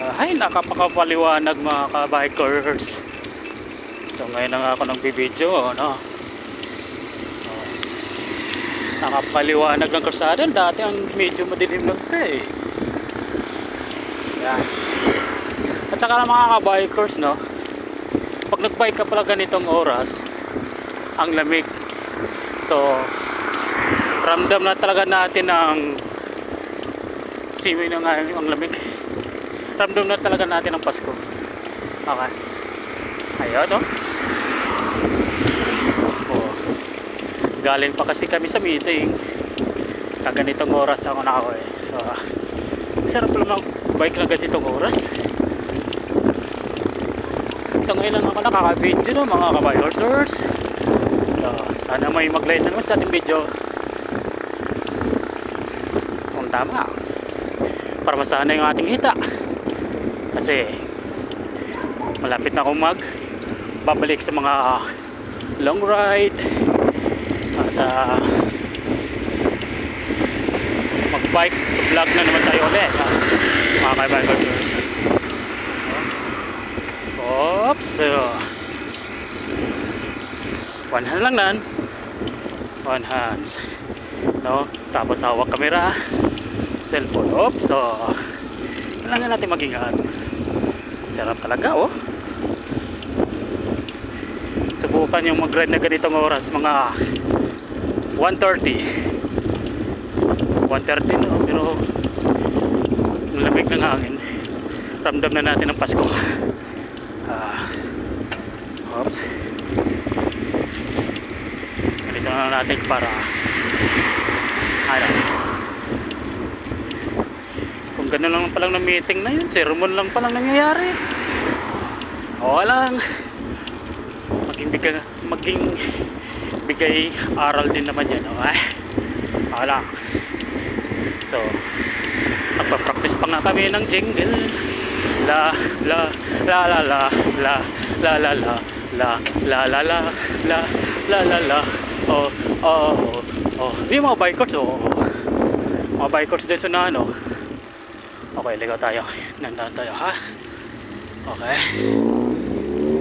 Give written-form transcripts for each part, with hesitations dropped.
Ay, nakapakapaliwanag mga ka-bikers. So ngayon na nga ako ng bibidyo, no? Nakapaliwanag ng kalsada. Dati ang medyo madilim lang ito eh. Yan. At saka ng mga ka-bikers, no? Pag nag-bike ka pala ganitong oras, ang lamig. So ramdam na talaga natin ang siwi na nga ang lamig. Ramdam na talaga natin ang Pasko. Okay. Ayun, no? Oh. Galing pa kasi kami sa meeting. Kaganitong oras ako na ako eh. So, sarap lang mag-bike na ganitong oras. So, ngayon lang ako nakaka-video, no, mga ka-bikers. So, sana may mag-like naman sa ating video. Kung tama. Para masana yung ating hita. Kasi malapit na akong babalik sa mga long ride at mag-bike vlog na naman tayo ulit, mga ka-bikers. Oops, one hand lang nan, one hands, no? Tapos hawak kamera, cellphone. Oops, so kailangan natin mag-ingat. Sarap talaga, oh. Subukan yung mag-ride na ganitong oras, mga 1:30 no, pero ang lamig ng hangin. Ramdam na natin ang Pasko. Oops. Ganito na natin para kung gano'n lang palang na meeting na yun, sermon lang palang nangyayari. O lang, maging bigay aral din naman yan, okay? O lang. So nagpa-practice pa nga kami ng jingle. La la la la la la la la la la la la la la la la la. Oh oh oh. Yung mga bikers, oh. Mga bikers din sa ano. Okay, ligaw tayo. Nandaan tayo, ha? Okay.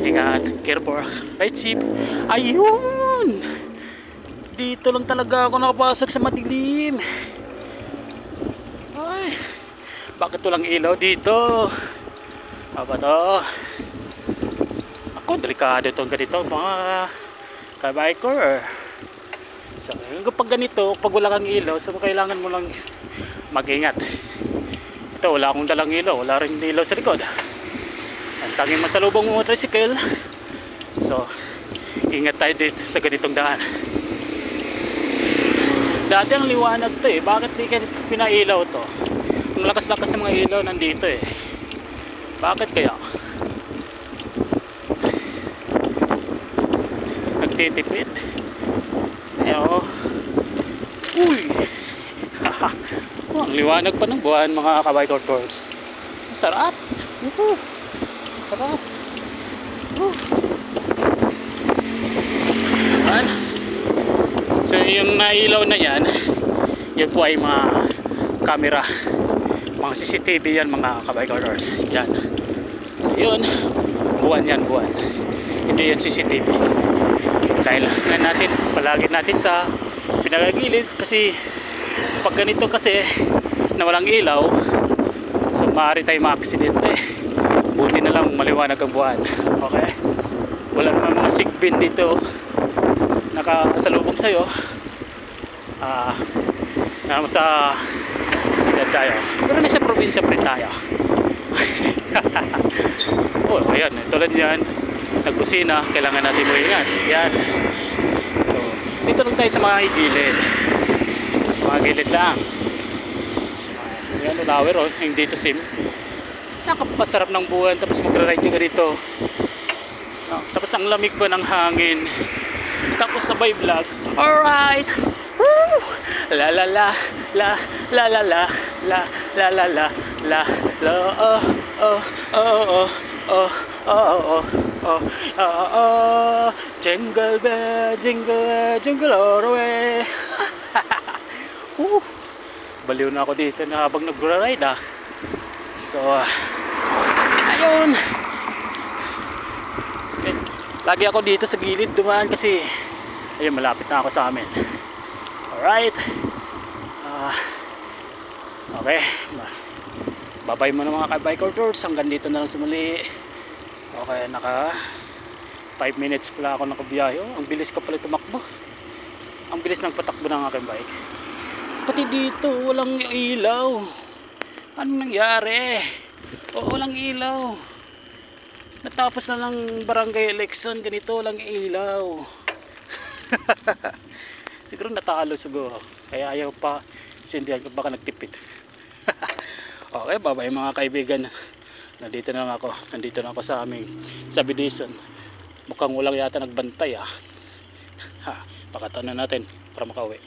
Ingat. Careful. Right, chip. Ayun! Dito lang talaga ako nakapasok sa madilim. Ay, bakit walang ilaw dito? Apa to? Ako, delikado itong ganito, mga ka-biker. So, kapag ganito, pag wala kang ilaw, so kailangan mo lang mag-ingat. Ito, wala akong dalang ilaw, wala rin ilaw sa likod. Ang tanging masalubong mo tricycle. So, ingat tayo dito sa ganitong daan. Dati ang liwanag to eh. Bakit di ka pinailaw to? Ang lakas-lakas ng mga ilaw nandito eh. Bakit kaya? Nagtitipid. Ayo. Uy! Oh, ang liwanag pa ng buwan, mga ka-bikers. Sarap! Sarap! So yung nailaw na yan, yun po ay mga camera, mga CCTV yan, mga ka-bikers. Yan. So yun, buwan yan, buwan. Hindi yan CCTV. So kailangan natin, palagi natin sa pinagagilid kasi pag ganito kasi na walang ilaw, so maaari tayong ma-aksidente. Buti na lang maliwanag ang buwan. Okay? Wala naman mga sigbin dito nakasalubong sa'yo. Sa siyudad tayo, pero nasa probinsya pa rin tayo. Oh, ayan, tulad yan, nagkusina, kailangan natin mo ingat. Yan. So dito lang tayo sa mga gilid, sa mga gilid lang. Ayan, lower, oh, yung dito sim. Nakapasarap ng buwan, tapos magra-ride yung ganito. Tapos ang lamig pa ng hangin, tapos sabay vlog. Alright. Woo! La la la la la la la la la la la la la oh oh oh oh oh oh oh jingle bell, jingle all the way. Baliw na ako dito na habang nagra-ride, ah. So, ayun. Lagi ako dito sa gilid dumaan kasi ayun, malapit na ako sa amin. Alright. Okay. Babay mo na mga ka-biker tours. Hanggang dito na lang sa muli. Okay, naka 5 minutes pala ako nakabiyahe. Oh, ang bilis ko pala tumakbo. Ang bilis ng patakbo ng aking bike. Pati dito walang ilaw. Anong nangyari? Walang ilaw. Natapos na lang barangay election, ganito walang ilaw. Siguro natalo siguro. Kaya ayaw pa sindihan ko, baka nagtipid. Okay, bye-bye mga kaibigan. Nandito na ako sa aming subdivision. Mukhang walang yata nagbantay ha. Pakataon na natin para makauwi.